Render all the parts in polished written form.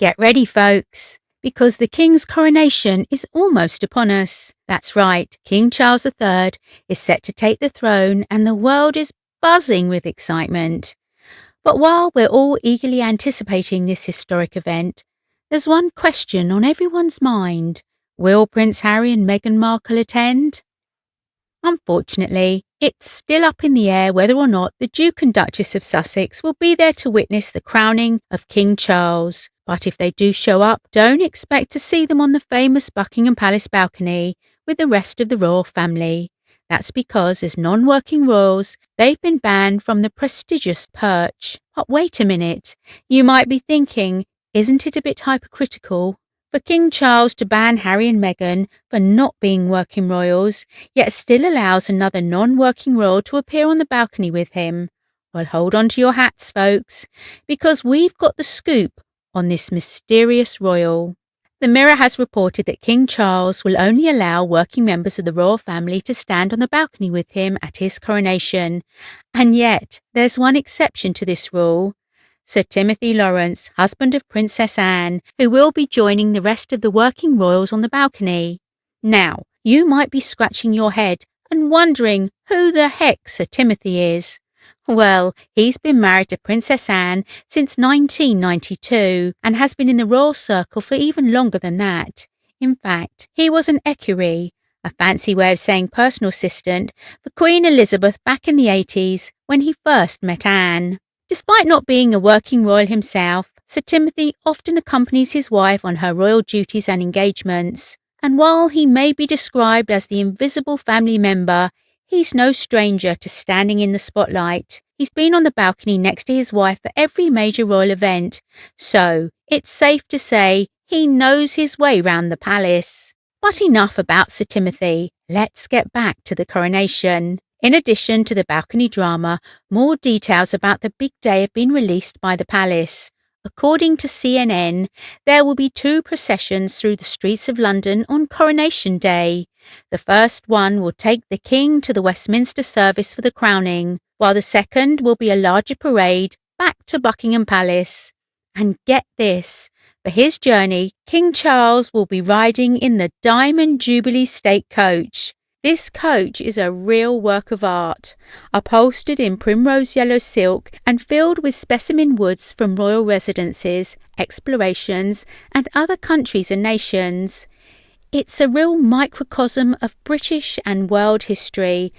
Get ready, folks, because the King's coronation is almost upon us. That's right, King Charles III is set to take the throne and the world is buzzing with excitement. But while we're all eagerly anticipating this historic event, there's one question on everyone's mind. Will Prince Harry and Meghan Markle attend? Unfortunately, it's still up in the air whether or not the Duke and Duchess of Sussex will be there to witness the crowning of King Charles. But if they do show up, don't expect to see them on the famous Buckingham Palace balcony with the rest of the royal family. That's because as non-working royals, they've been banned from the prestigious perch. But wait a minute, you might be thinking, isn't it a bit hypocritical for King Charles to ban Harry and Meghan for not being working royals, yet still allows another non-working royal to appear on the balcony with him? Well, hold on to your hats, folks, because we've got the scoop on this mysterious royal. The Mirror has reported that King Charles will only allow working members of the royal family to stand on the balcony with him at his coronation. And yet, there's one exception to this rule. Sir Timothy Lawrence, husband of Princess Anne, who will be joining the rest of the working royals on the balcony. Now, you might be scratching your head and wondering who the heck Sir Timothy is. Well, he's been married to Princess Anne since 1992 and has been in the royal circle for even longer than that. In fact, he was an equerry, a fancy way of saying personal assistant, for Queen Elizabeth back in the 80s when he first met Anne. Despite not being a working royal himself, Sir Timothy often accompanies his wife on her royal duties and engagements. And while he may be described as the invisible family member, he's no stranger to standing in the spotlight. He's been on the balcony next to his wife for every major royal event, so it's safe to say he knows his way round the palace. But enough about Sir Timothy. Let's get back to the coronation. In addition to the balcony drama, more details about the big day have been released by the palace. According to CNN, there will be 2 processions through the streets of London on Coronation Day. The first one will take the King to the Westminster service for the crowning, while the second will be a larger parade back to Buckingham Palace. And get this, for his journey, King Charles will be riding in the Diamond Jubilee State Coach. This coach is a real work of art, upholstered in primrose yellow silk and filled with specimen woods from royal residences, explorations, and other countries and nations. It's a real microcosm of British and world history,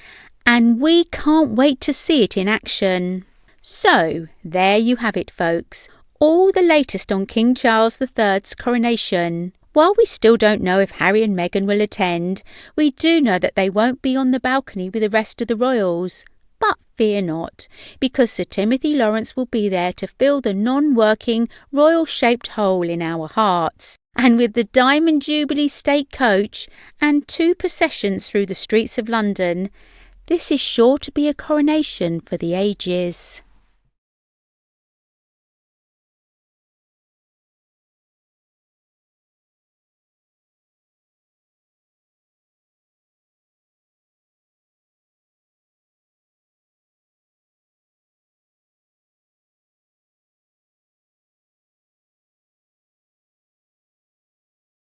and we can't wait to see it in action. So, there you have it, folks. All the latest on King Charles III's coronation. While we still don't know if Harry and Meghan will attend, we do know that they won't be on the balcony with the rest of the royals. But fear not, because Sir Timothy Lawrence will be there to fill the non-working, royal-shaped hole in our hearts. And with the Diamond Jubilee State Coach and 2 processions through the streets of London, this is sure to be a coronation for the ages.